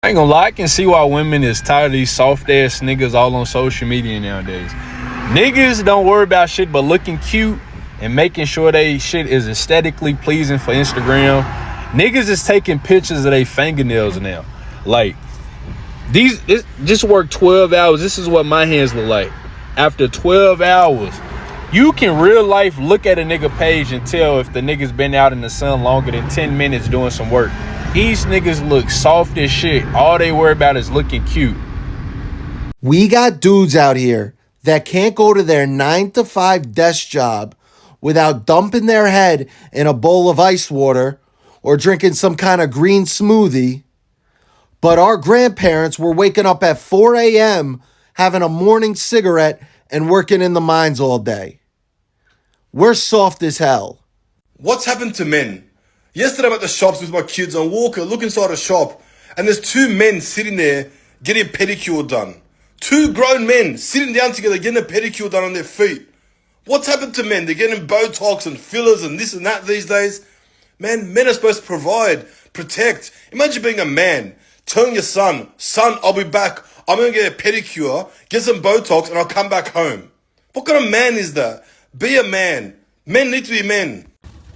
I ain't gonna lie, I can see why women is tired of these soft ass niggas all on social media nowadays. Niggas don't worry about shit but looking cute and making sure they shit is aesthetically pleasing for Instagram. Niggas is taking pictures of their fingernails now. Like, just work 12 hours. This is what my hands look like. After 12 hours, you can real life look at a nigga page and tell if the nigga's been out in the sun longer than 10 minutes doing some work. These niggas look soft as shit. All they worry about is looking cute. We got dudes out here that can't go to their 9-to-5 desk job without dumping their head in a bowl of ice water or drinking some kind of green smoothie. But our grandparents were waking up at 4 a.m., having a morning cigarette and working in the mines all day. We're soft as hell. What's happened to men? Yesterday I'm at the shops with my kids on Walker, look inside a shop, and there's two men sitting there getting a pedicure done. Two grown men sitting down together getting a pedicure done on their feet. What's happened to men? They're getting Botox and fillers and this and that these days. Man, men are supposed to provide, protect. Imagine being a man, telling your son, I'll be back. I'm going to get a pedicure, get some Botox, and I'll come back home. What kind of man is that? Be a man. Men need to be men.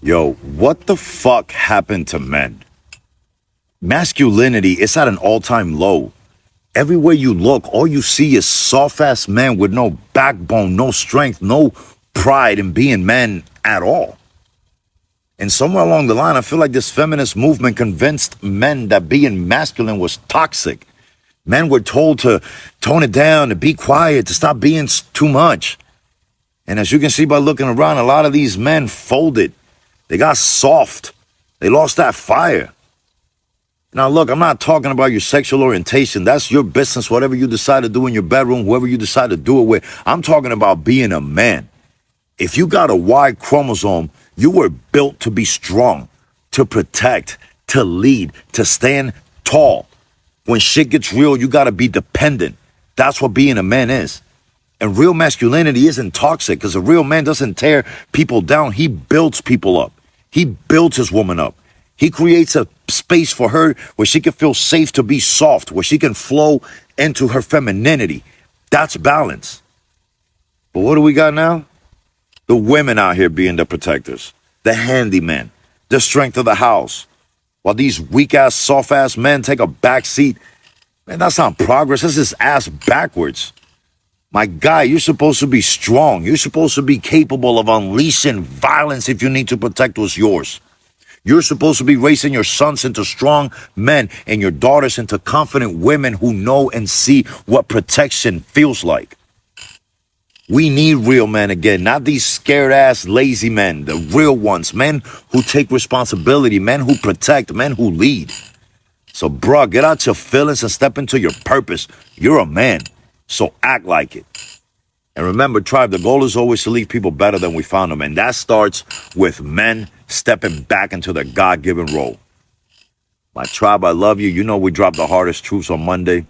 Yo, what the fuck happened to men? Masculinity is at an all-time low. Everywhere you look, all you see is soft-ass men with no backbone, no strength, no pride in being men at all. And somewhere along the line, I feel like this feminist movement convinced men that being masculine was toxic. Men were told to tone it down, to be quiet, to stop being too much. And as you can see by looking around, a lot of these men folded. They got soft. They lost that fire. Now, look, I'm not talking about your sexual orientation. That's your business, whatever you decide to do in your bedroom, whoever you decide to do it with. I'm talking about being a man. If you got a Y chromosome, you were built to be strong, to protect, to lead, to stand tall. When shit gets real, you got to be dependent. That's what being a man is. And real masculinity isn't toxic because a real man doesn't tear people down. He builds people up. He builds his woman up. He creates a space for her where she can feel safe to be soft, where she can flow into her femininity. That's balance. But what do we got now? The women out here being the protectors, the handyman, the strength of the house. While these weak-ass, soft-ass men take a back seat. Man, that's not progress. That's just ass backwards. My guy, you're supposed to be strong. You're supposed to be capable of unleashing violence if you need to protect what's yours. You're supposed to be raising your sons into strong men and your daughters into confident women who know and see what protection feels like. We need real men again, not these scared-ass, lazy men, the real ones, men who take responsibility, men who protect, men who lead. So, bruh, get out your feelings and step into your purpose. You're a man, so act like it. And remember, tribe, the goal is always to leave people better than we found them, and that starts with men stepping back into their God-given role. My tribe, I love you. You know we drop the hardest truths on Monday.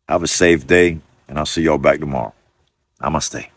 Have a safe day, and I'll see y'all back tomorrow. Namaste.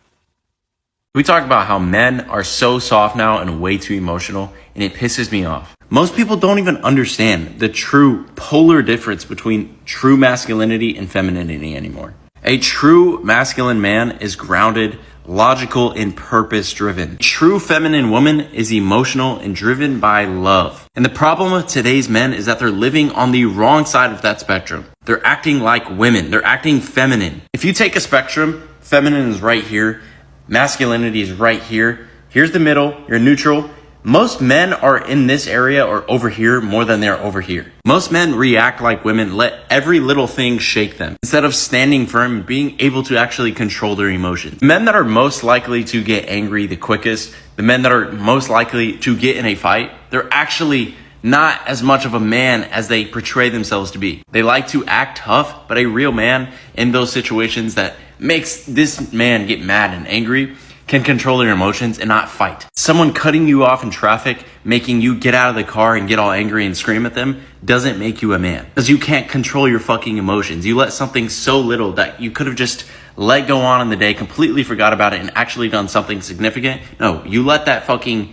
We talk about how men are so soft now and way too emotional, and it pisses me off. Most people don't even understand the true polar difference between true masculinity and femininity anymore. A true masculine man is grounded, logical, and purpose-driven. A true feminine woman is emotional and driven by love. And the problem with today's men is that they're living on the wrong side of that spectrum. They're acting like women. They're acting feminine. If you take a spectrum, feminine is right here, masculinity is right here. Here's the middle, you're neutral. Most men are in this area or over here more than they're over here. Most men react like women, let every little thing shake them, instead of standing firm and being able to actually control their emotions. The men that are most likely to get angry the quickest, the men that are most likely to get in a fight, they're actually not as much of a man as they portray themselves to be. They like to act tough, but a real man in those situations that makes this man get mad and angry can control their emotions and not fight. Someone cutting you off in traffic, making you get out of the car and get all angry and scream at them, doesn't make you a man. Because you can't control your fucking emotions. You let something so little that you could have just let go on in the day, completely forgot about it, and actually done something significant. No, you let that fucking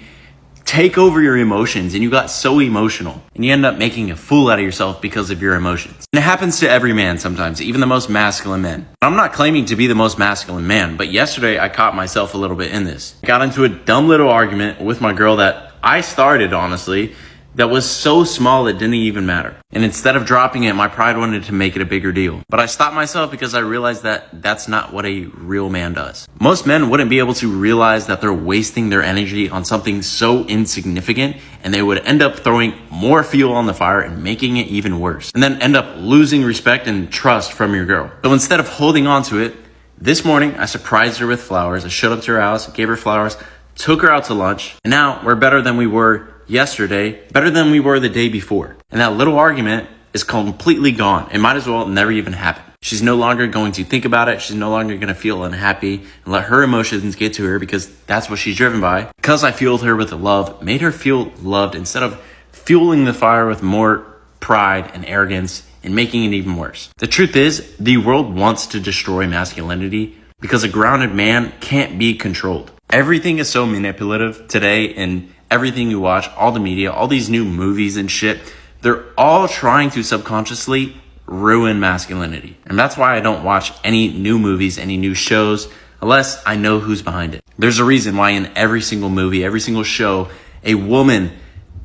take over your emotions and you got so emotional and you end up making a fool out of yourself because of your emotions. And it happens to every man sometimes, even the most masculine men. I'm not claiming to be the most masculine man, but yesterday I caught myself a little bit in this. I got into a dumb little argument with my girl that I started, honestly, that was so small it didn't even matter. And instead of dropping it, my pride wanted to make it a bigger deal. But I stopped myself because I realized that that's not what a real man does. Most men wouldn't be able to realize that they're wasting their energy on something so insignificant, and they would end up throwing more fuel on the fire and making it even worse. And then end up losing respect and trust from your girl. So instead of holding on to it, this morning I surprised her with flowers. I showed up to her house, gave her flowers, took her out to lunch, and now we're better than we were yesterday, better than we were the day before. And that little argument is completely gone. It might as well never even happen. She's no longer going to think about it. She's no longer going to feel unhappy and let her emotions get to her because that's what she's driven by. Because I fueled her with love, made her feel loved instead of fueling the fire with more pride and arrogance and making it even worse. The truth is, the world wants to destroy masculinity because a grounded man can't be controlled. Everything is so manipulative today, and everything you watch, all the media, all these new movies and shit, they're all trying to subconsciously ruin masculinity. And that's why I don't watch any new movies, any new shows, unless I know who's behind it. There's a reason why in every single movie, every single show, a woman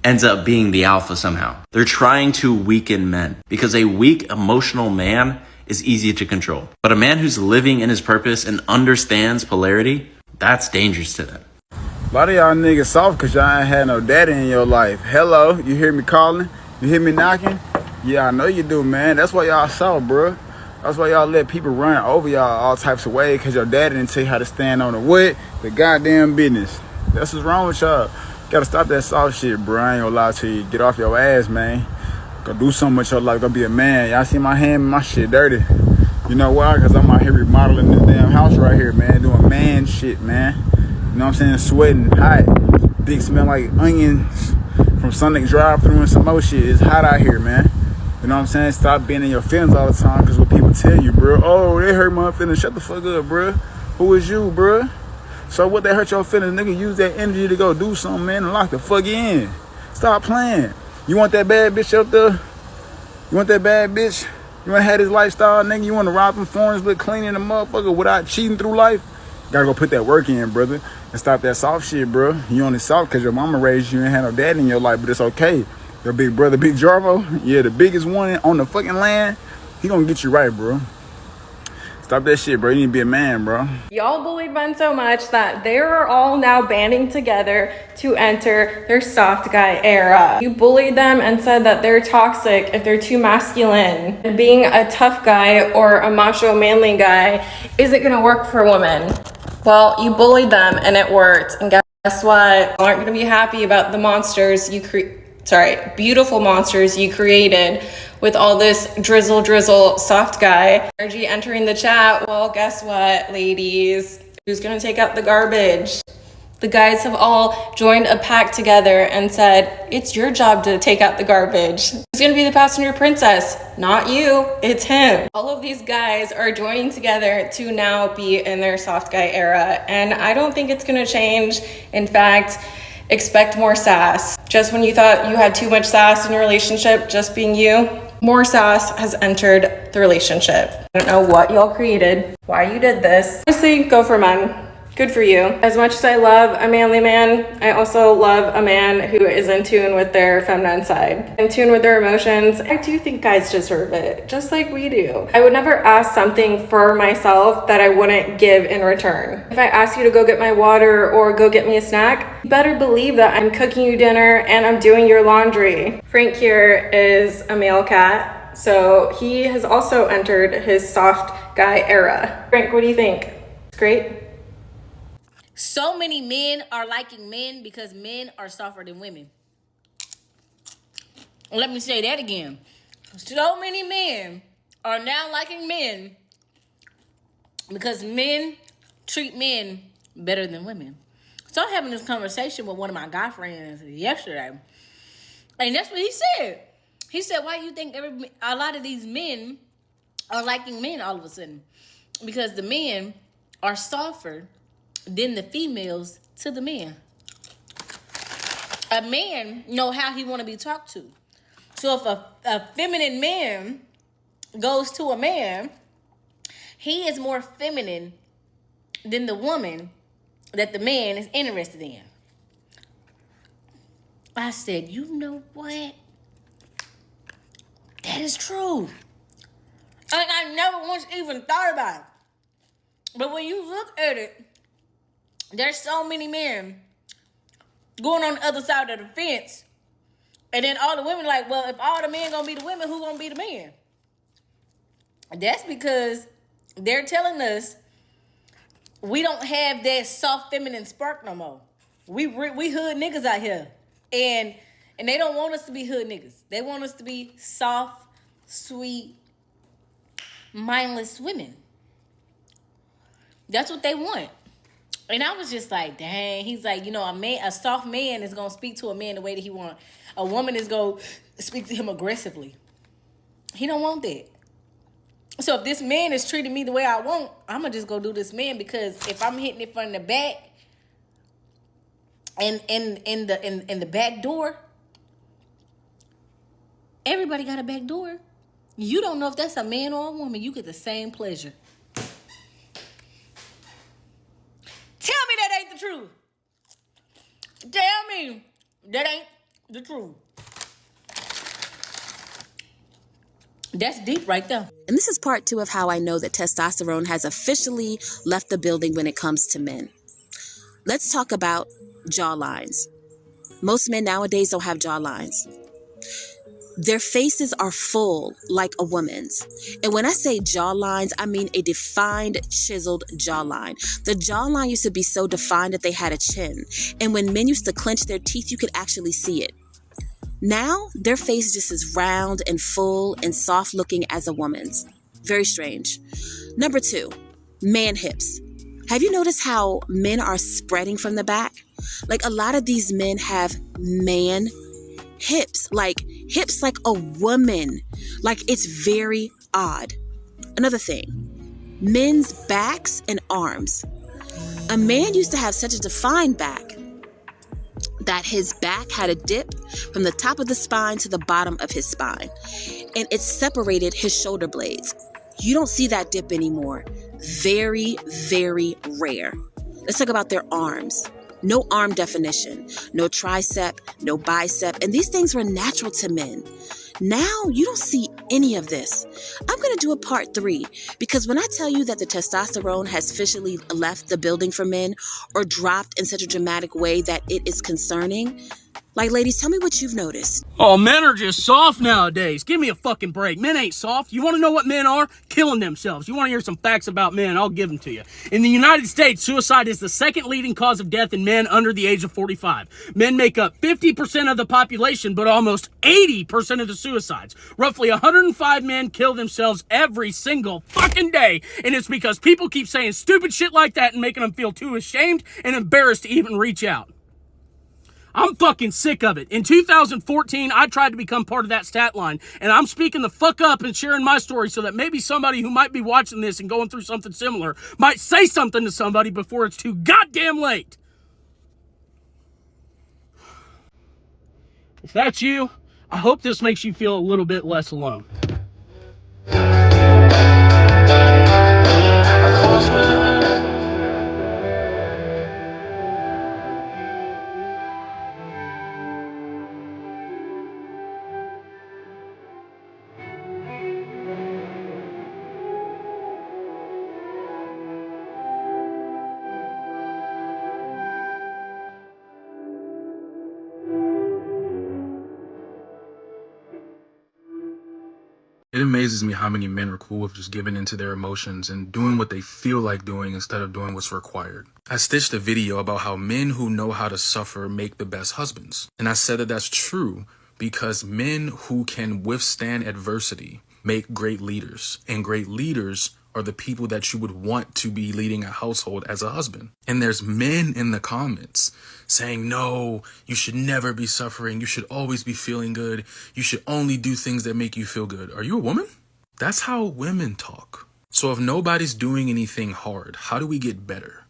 ends up being the alpha somehow. They're trying to weaken men because a weak, emotional man is easy to control. But a man who's living in his purpose and understands polarity, that's dangerous to them. A lot of y'all niggas soft because y'all ain't had no daddy in your life. Hello, you hear me calling? You hear me knocking? Yeah, I know you do, man. That's why y'all soft, bro. That's why y'all let people run over y'all all types of ways because your daddy didn't tell you how to stand on the goddamn business. That's what's wrong with y'all. Gotta stop that soft shit, bro. I ain't gonna lie to you. Get off your ass, man. Go do something with your life. Go be a man. Y'all see my hand? My shit dirty. You know why? Because I'm out here remodeling this damn house right here, man. Doing man shit, man. You know what I'm saying? Sweating, hot. Dick smell like onions from Sonic drive-thru and some more shit. It's hot out here, man. You know what I'm saying? Stop being in your feelings all the time because what people tell you, bro. Oh, they hurt my feelings. Shut the fuck up, bro. Who is you, bro? So what they hurt your feelings, nigga? Use that energy to go do something, man, and lock the fuck in. Stop playing. You want that bad bitch up there? You want that bad bitch? You want to have this lifestyle, nigga? You want to rob them foreigners, look clean in the motherfucker without cheating through life? Gotta go put that work in, brother, and stop that soft shit, bro. You only soft because your mama raised you and had no dad in your life, but it's okay. Your big brother, Big Jarvo, yeah, the biggest one on the fucking land, he gonna get you right, bro. Stop that shit, bro. You need to be a man, bro. Y'all bullied men so much that they're all now banding together to enter their soft guy era. You bullied them and said that they're toxic if they're too masculine. And being a tough guy or a macho manly guy isn't gonna work for women. Well, you bullied them and it worked. And guess what? You aren't gonna be happy about the monsters beautiful monsters you created with all this drizzle soft guy energy entering the chat. Well, guess what, ladies? Who's gonna take out the garbage? The guys have all joined a pact together and said, it's your job to take out the garbage. Who's gonna be the passenger princess? Not you, it's him. All of these guys are joining together to now be in their soft guy era, and I don't think it's gonna change. In fact, expect more sass. Just when you thought you had too much sass in your relationship, just being you, more sass has entered the relationship. I don't know what y'all created, why you did this. Honestly, go for men. Good for you. As much as I love a manly man, I also love a man who is in tune with their feminine side, in tune with their emotions. I do think guys deserve it, just like we do. I would never ask something for myself that I wouldn't give in return. If I ask you to go get my water or go get me a snack, you better believe that I'm cooking you dinner and I'm doing your laundry. Frank here is a male cat, so he has also entered his soft guy era. Frank, what do you think? It's great? So many men are liking men because men are softer than women. Let me say that again. So many men are now liking men because men treat men better than women. So I'm having this conversation with one of my guy friends yesterday. And that's what he said. He said, why do you think a lot of these men are liking men all of a sudden? Because the men are softer than the females to the men. a man know how he want to be talked to. So if a feminine man goes to a man, he is more feminine than the woman that the man is interested in. I said, you know what? That is true. And I never once even thought about it. But when you look at it, there's so many men going on the other side of the fence. And then all the women like, well, if all the men gonna be the women, who gonna be the man? That's because they're telling us we don't have that soft feminine spark no more. We hood niggas out here. And they don't want us to be hood niggas. They want us to be soft, sweet, mindless women. That's what they want. And I was just like, dang. He's like, you know, a soft man is gonna speak to a man the way that he want. A woman is gonna speak to him aggressively. He don't want that. So if this man is treating me the way I want, I'm gonna just go do this man, because if I'm hitting it from the back and in the back door, everybody got a back door. You don't know if that's a man or a woman. You get the same pleasure. Tell me that ain't the truth. Tell me that ain't the truth. That's deep right there. And this is part 2 of how I know that testosterone has officially left the building when it comes to men. Let's talk about jawlines. Most men nowadays don't have jawlines. Their faces are full like a woman's. And when I say jawlines, I mean a defined, chiseled jawline. The jawline used to be so defined that they had a chin. And when men used to clench their teeth, you could actually see it. Now, their face just is round and full and soft looking as a woman's. Very strange. Number 2, man hips. Have you noticed how men are spreading from the back? Like, a lot of these men have man hips like a woman. Like, it's very odd. Another thing, men's backs and arms. A man used to have such a defined back that his back had a dip from the top of the spine to the bottom of his spine, and it separated his shoulder blades. You don't see that dip anymore. Very, very rare. Let's talk about their arms. No arm definition, no tricep, no bicep, and these things were natural to men. Now, you don't see any of this. I'm going to do a part 3, because when I tell you that the testosterone has officially left the building for men, or dropped in such a dramatic way that it is concerning, like, ladies, tell me what you've noticed. Oh, men are just soft nowadays. Give me a fucking break. Men ain't soft. You want to know what men are? Killing themselves. You want to hear some facts about men? I'll give them to you. In the United States, suicide is the second leading cause of death in men under the age of 45. Men make up 50% of the population, but almost 80% of the suicides. Roughly 105 men kill themselves every single fucking day, and it's because people keep saying stupid shit like that and making them feel too ashamed and embarrassed to even reach out. I'm fucking sick of it. In 2014, I tried to become part of that stat line, and I'm speaking the fuck up and sharing my story so that maybe somebody who might be watching this and going through something similar might say something to somebody before it's too goddamn late. If that's you, I hope this makes you feel a little bit less alone. It amazes me how many men are cool with just giving into their emotions and doing what they feel like doing instead of doing what's required. I stitched a video about how men who know how to suffer make the best husbands. And I said that that's true because men who can withstand adversity make great leaders. And great leaders are the people that you would want to be leading a household as a husband. And there's men in the comments saying, no, you should never be suffering. You should always be feeling good. You should only do things that make you feel good. Are you a woman? That's how women talk. So if nobody's doing anything hard, how do we get better?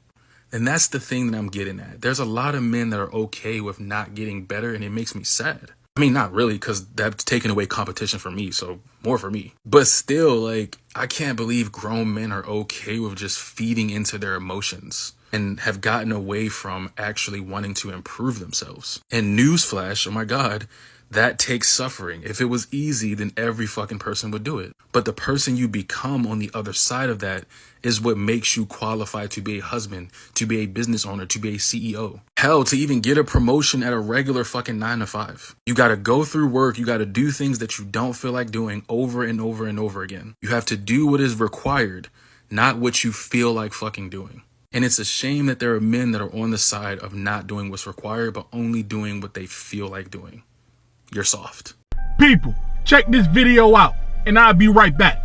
And that's the thing that I'm getting at. There's a lot of men that are okay with not getting better, and it makes me sad. I mean, not really, because that's taking away competition for me, so more for me. But still, like, I can't believe grown men are okay with just feeding into their emotions and have gotten away from actually wanting to improve themselves. And newsflash, oh my God, that takes suffering. If it was easy, then every fucking person would do it. But the person you become on the other side of that is what makes you qualified to be a husband, to be a business owner, to be a CEO. Hell, to even get a promotion at a regular fucking 9 to 5. You gotta go through work. You gotta do things that you don't feel like doing over and over and over again. You have to do what is required, not what you feel like fucking doing. And it's a shame that there are men that are on the side of not doing what's required, but only doing what they feel like doing. You're soft. People, check this video out, and I'll be right back.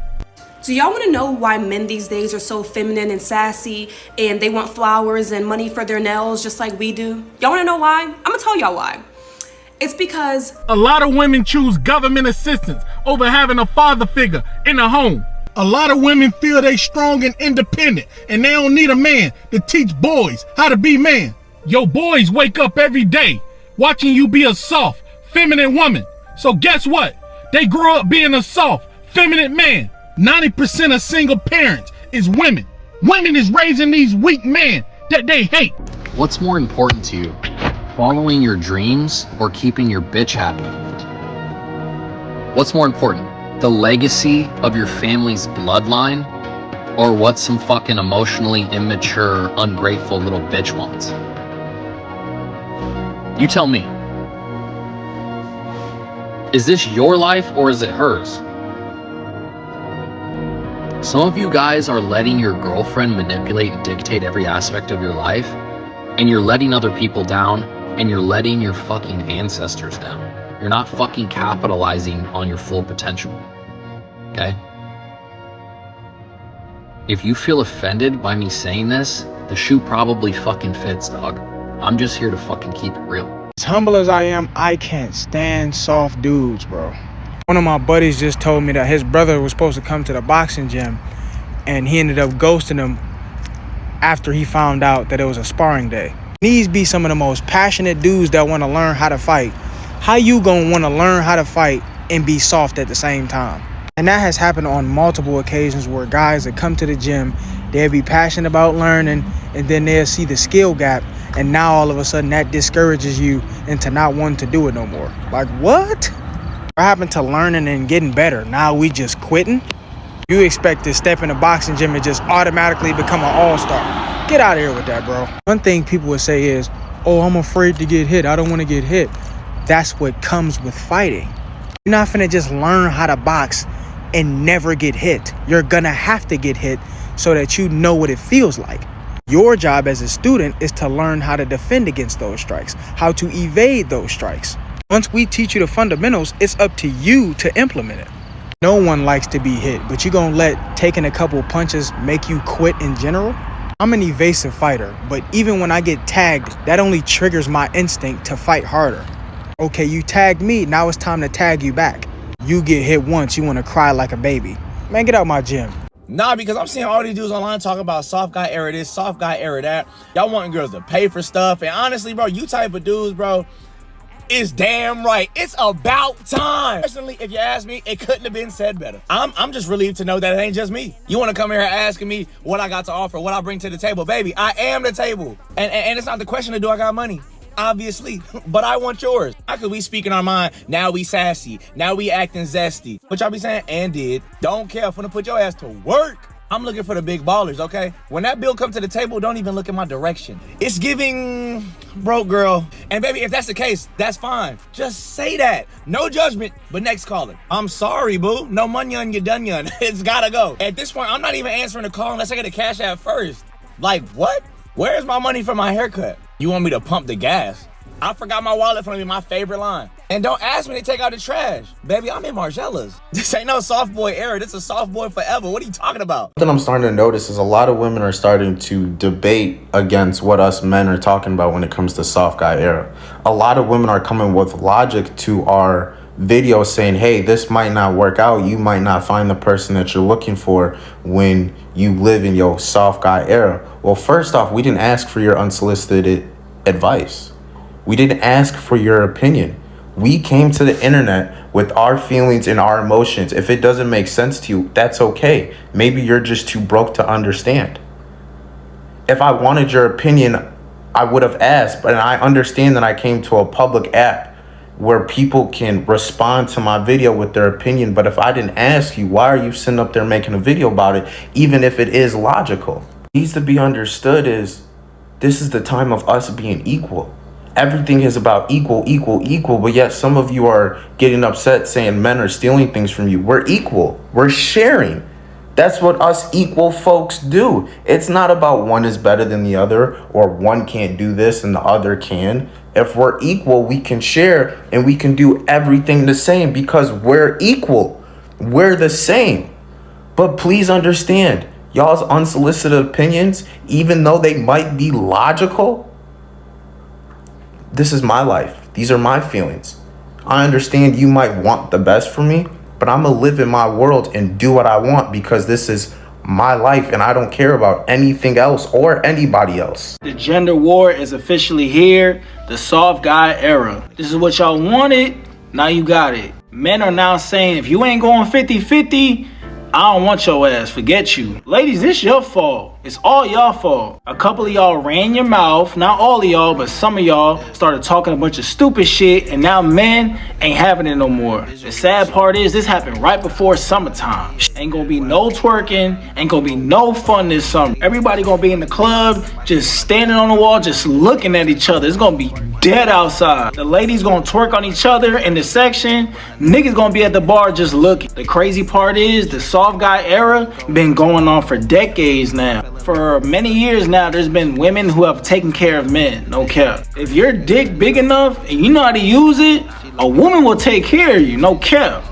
Do y'all want to know why men these days are so feminine and sassy and they want flowers and money for their nails just like we do? Y'all want to know why? I'm going to tell y'all why. It's because a lot of women choose government assistance over having a father figure in the home. A lot of women feel they strong and independent and they don't need a man to teach boys how to be men. Your boys wake up every day watching you be a soft, feminine woman. So guess what? They grow up being a soft, feminine man. 90% of single parents is women. Women is raising these weak men that they hate. What's more important to you? Following your dreams or keeping your bitch happy? What's more important? The legacy of your family's bloodline or what some fucking emotionally immature, ungrateful little bitch wants? You tell me. Is this your life or is it hers? Some of you guys are letting your girlfriend manipulate and dictate every aspect of your life, and you're letting other people down, and you're letting your fucking ancestors down. You're not fucking capitalizing on your full potential, okay? If you feel offended by me saying this, the shoe probably fucking fits, dog. I'm just here to fucking keep it real. As humble as I am, I can't stand soft dudes, bro. One of my buddies just told me that his brother was supposed to come to the boxing gym and he ended up ghosting him after he found out that it was a sparring day. These be some of the most passionate dudes that want to learn how to fight. How you gonna want to learn how to fight and be soft at the same time? And that has happened on multiple occasions where guys that come to the gym, they'll be passionate about learning and then they'll see the skill gap, and now all of a sudden that discourages you into not wanting to do it no more. Like, what? What happened to learning and getting better? Now we just quitting? You expect to step in a boxing gym and just automatically become an all-star. Get out of here with that, bro. One thing people would say is, oh, I'm afraid to get hit. I don't want to get hit. That's what comes with fighting. You're not finna just learn how to box and never get hit. You're gonna have to get hit so that you know what it feels like. Your job as a student is to learn how to defend against those strikes, how to evade those strikes. Once we teach you the fundamentals, it's up to you to implement it. No one likes to be hit, but you gonna let taking a couple punches make you quit in general? I'm an evasive fighter, but even when I get tagged, that only triggers my instinct to fight harder. Okay, you tagged me, now it's time to tag you back. You get hit once, you wanna cry like a baby. Man, get out my gym. Nah, because I'm seeing all these dudes online talking about soft guy era this, soft guy era that. Y'all wanting girls to pay for stuff. And honestly, bro, you type of dudes, bro, is damn right. It's about time. Personally, if you ask me, it couldn't have been said better. I'm just relieved to know that it ain't just me. You want to come here asking me what I got to offer, what I bring to the table. Baby, I am the table. And it's not the question of do I got money? Obviously, but I want yours. How could we speak in our mind? Now we sassy. Now we acting zesty. What y'all be saying? And did. Don't care. I'm finna put your ass to work. I'm looking for the big ballers, okay? When that bill comes to the table, don't even look in my direction. It's giving broke girl. And baby, if that's the case, that's fine. Just say that. No judgment, but next caller. I'm sorry, boo. No money on your dunion. It's gotta go. At this point, I'm not even answering the call unless I get a cash app first. Like, what? Where's my money for my haircut? You want me to pump the gas? I forgot my wallet from my favorite line. And don't ask me to take out the trash. Baby, I'm in Margiela's. This ain't no soft boy era. This is soft boy forever. What are you talking about? Something I'm starting to notice is a lot of women are starting to debate against what us men are talking about when it comes to soft guy era. A lot of women are coming with logic to our video saying, hey, this might not work out. You might not find the person that you're looking for when you live in your soft guy era. Well, first off, we didn't ask for your unsolicited advice. We didn't ask for your opinion. We came to the internet with our feelings and our emotions. If it doesn't make sense to you, that's okay. Maybe you're just too broke to understand. If I wanted your opinion, I would have asked, but I understand that I came to a public app where people can respond to my video with their opinion. But if I didn't ask you, why are you sitting up there making a video about it, even if it is logical? What needs to be understood is this is the time of us being equal. Everything is about equal, but yet some of you are getting upset saying men are stealing things from you. We're equal. We're sharing. That's what us equal folks do. It's not about one is better than the other or one can't do this and the other can. If we're equal, we can share and we can do everything the same because we're equal. We're the same. But please understand, y'all's unsolicited opinions, even though they might be logical, this is my life. These are my feelings. I understand you might want the best for me, but I'm gonna live in my world and do what I want because this is my life and I don't care about anything else or anybody else. The gender war is officially here. The soft guy era. This is what y'all wanted. Now you got it. Men are now saying, if you ain't going 50-50, I don't want your ass. Forget you. Ladies, this your fault. It's all y'all fault. A couple of y'all ran your mouth. Not all of y'all, but some of y'all started talking a bunch of stupid shit, and now men ain't having it no more. The sad part is this happened right before summertime. Ain't gonna be no twerking. Ain't gonna be no fun this summer. Everybody gonna be in the club, just standing on the wall, just looking at each other. It's gonna be dead outside. The ladies gonna twerk on each other in the section. Niggas gonna be at the bar just looking. The crazy part is the soft guy era been going on for decades now. For many years now, there's been women who have taken care of men, no cap. If your dick big enough and you know how to use it, a woman will take care of you, no cap.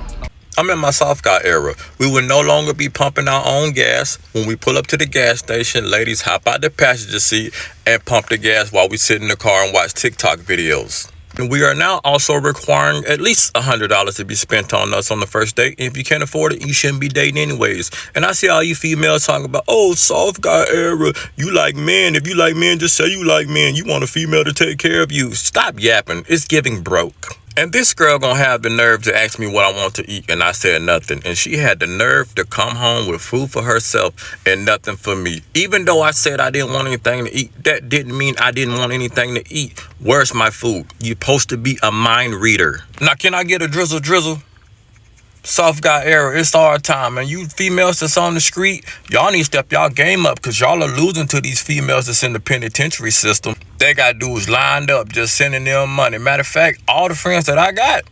I'm in my soft guy era. We will no longer be pumping our own gas. When we pull up to the gas station, ladies hop out the passenger seat and pump the gas while we sit in the car and watch TikTok videos. And we are now also requiring at least $100 to be spent on us on the first date. And if you can't afford it, you shouldn't be dating anyways. And I see all you females talking about, oh, soft guy era. You like men. If you like men, just say you like men. You want a female to take care of you. Stop yapping. It's giving broke. And this girl gonna have the nerve to ask me what I want to eat, and I said nothing. And she had the nerve to come home with food for herself and nothing for me. Even though I said I didn't want anything to eat, that didn't mean I didn't want anything to eat. Where's my food? You're supposed to be a mind reader. Now, can I get a drizzle? Soft guy era, it's our time. And you females that's on the street, y'all need to step y'all game up because y'all are losing to these females that's in the penitentiary system. They got dudes lined up just sending them money. Matter of fact, all the friends that I got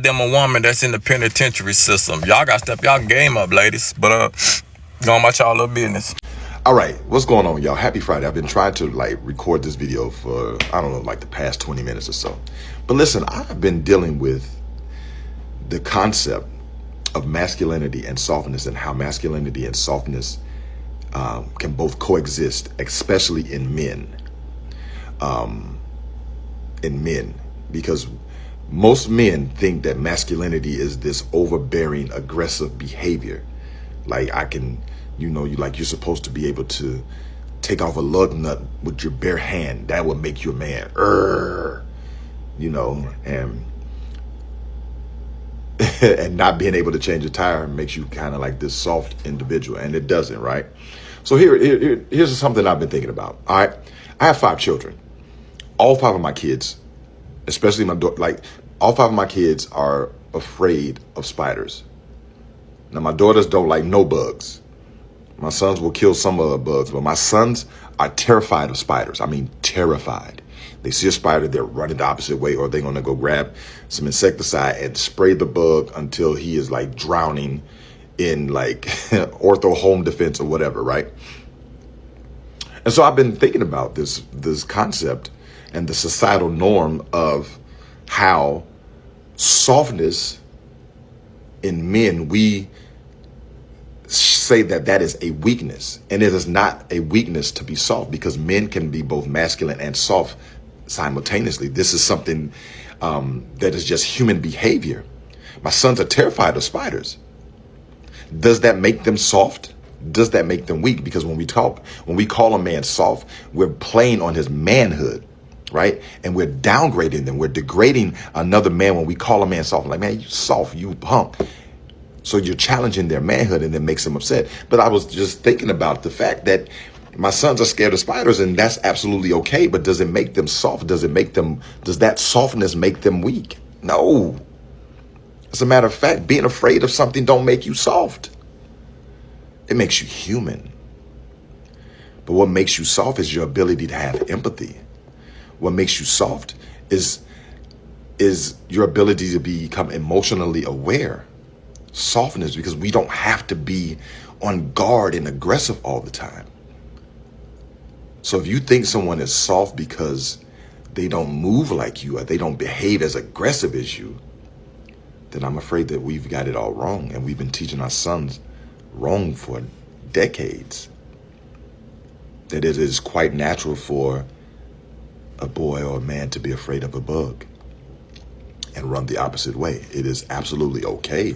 them a woman that's in the penitentiary system. Y'all got to step y'all game up, ladies. But going about y'all little business. All right, what's going on, y'all? Happy Friday. I've been trying to record this video for, I don't know, the past 20 minutes or so. But listen, I've been dealing with the concept of masculinity and softness and how masculinity and softness can both coexist, especially in men. Because most men think that masculinity is this overbearing, aggressive behavior. You're supposed to be able to take off a lug nut with your bare hand. That would make you a man. And not being able to change a tire makes you kind of like this soft individual, and it doesn't, right? So here's something I've been thinking about. All right, I have 5 children. All 5 of my kids, especially my daughter, all 5 of my kids are afraid of spiders. Now my daughters don't like no bugs. My sons will kill some of the bugs, but my sons are terrified of spiders. I mean, terrified. They see a spider, they're running the opposite way, or they're going to go grab some insecticide and spray the bug until he is drowning in ortho home defense or whatever, right? And so I've been thinking about this concept and the societal norm of how softness in men, we say that is a weakness, and it is not a weakness to be soft because men can be both masculine and soft simultaneously. This is something that is just human behavior. My sons are terrified of spiders. Does that make them soft? Does that make them weak? Because when we call a man soft, we're playing on his manhood, right? And we're downgrading them. We're degrading another man when we call a man soft. Like, man, you soft, you punk. So you're challenging their manhood, and that makes them upset. But I was just thinking about the fact that my sons are scared of spiders, and that's absolutely okay. But does it make them soft? Does that softness make them weak? No. As a matter of fact, being afraid of something don't make you soft. It makes you human. But what makes you soft is your ability to have empathy. What makes you soft is your ability to become emotionally aware. Softness, because we don't have to be on guard and aggressive all the time. So if you think someone is soft because they don't move like you or they don't behave as aggressive as you, then I'm afraid that we've got it all wrong, and we've been teaching our sons wrong for decades. That it is quite natural for a boy or a man to be afraid of a bug and run the opposite way. It is absolutely okay.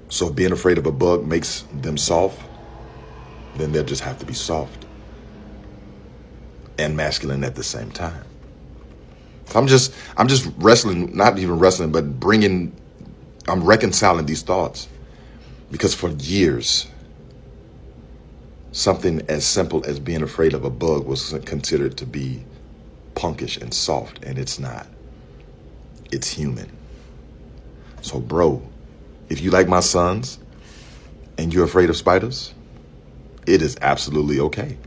So if being afraid of a bug makes them soft, then they'll just have to be soft and masculine at the same time. So I'm just wrestling, not even wrestling, but I'm reconciling these thoughts, because for years, something as simple as being afraid of a bug was considered to be punkish and soft, and it's not. It's human. So bro, if you like my sons and you're afraid of spiders, it is absolutely okay.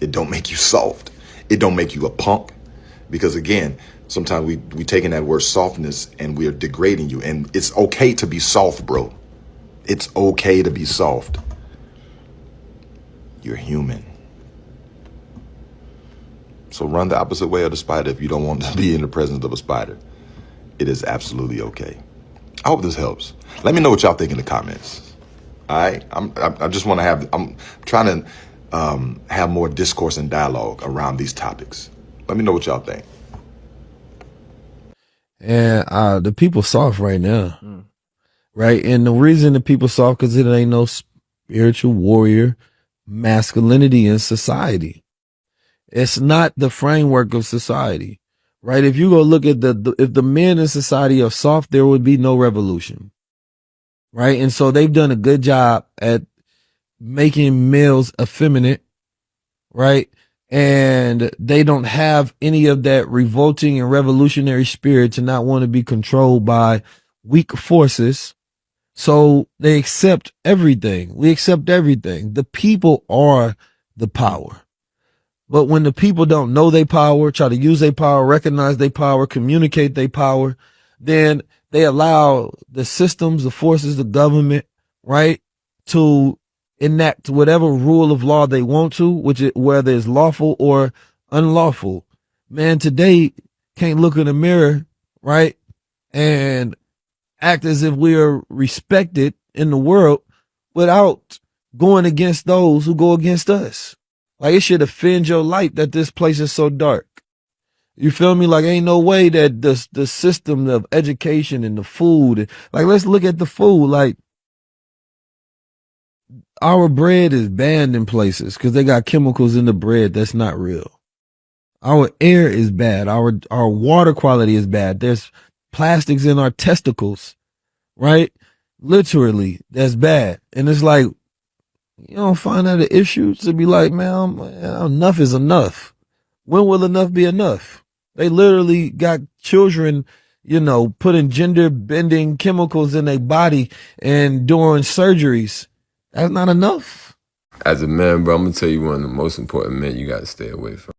It don't make you soft. It don't make you a punk. Because again, sometimes we taking that word softness and we're degrading you. And it's okay to be soft, bro. It's okay to be soft. You're human. So run the opposite way of the spider if you don't want to be in the presence of a spider. It is absolutely okay. I hope this helps. Let me know what y'all think in the comments. All right? I just want to I'm trying to have more discourse and dialogue around these topics. Let me know what y'all think. And the people soft right now. Right? And the reason the people soft, because it ain't no spiritual warrior masculinity in society. It's not the framework of society. Right? If you go look at if the men in society are soft, there would be no revolution. Right? And so they've done a good job at making males effeminate. Right? And they don't have any of that revolting and revolutionary spirit to not want to be controlled by weak forces. So they accept everything. We accept everything. The people are the power. But when the people don't know their power, try to use their power, recognize their power, communicate their power, then they allow the systems, the forces, the government, right, to enact whatever rule of law they want to, whether it's lawful or unlawful. Man, today can't look in the mirror, right, and act as if we are respected in the world without going against those who go against us. Like, it should offend your light that this place is so dark. You feel me? Like, ain't no way that the system of education and the food, like, let's look at the food. Like, our bread is banned in places because they got chemicals in the bread that's not real. Our air is bad. Our water quality is bad. There's plastics in our testicles, right? Literally, that's bad. And it's like, you don't find that an issue to be like, man, enough is enough. When will enough be enough? They literally got children, putting gender bending chemicals in their body and doing surgeries. That's not enough. As a man, bro, I'm gonna tell you one of the most important men you gotta stay away from.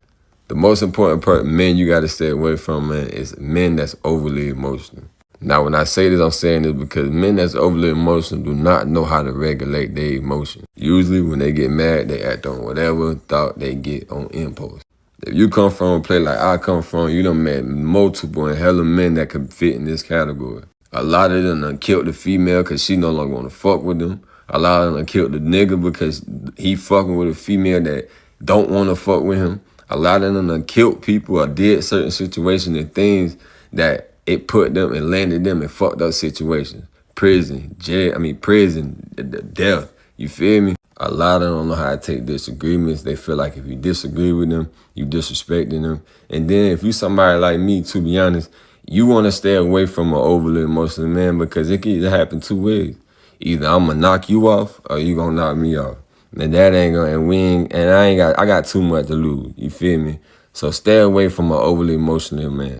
The most important men you gotta stay away from, man, is men that's overly emotional. Now, when I say this, I'm saying this because men that's overly emotional do not know how to regulate their emotions. Usually, when they get mad, they act on whatever thought they get on impulse. If you come from a place like I come from, you done met multiple and hella men that can fit in this category. A lot of them done killed the female because she no longer want to fuck with them. A lot of them done killed the nigga because he fucking with a female that don't want to fuck with him. A lot of them done killed people or did certain situations and things that it put them and landed them in fucked up situations. Prison, jail, prison, death. You feel me? A lot of them don't know how to take disagreements. They feel like if you disagree with them, you disrespecting them. And then if you somebody like me, to be honest, you want to stay away from an overly emotional man because it can either happen two ways. Either I'm gonna knock you off or you gonna knock me off. And that ain't gonna, I got too much to lose. You feel me? So stay away from an overly emotional man.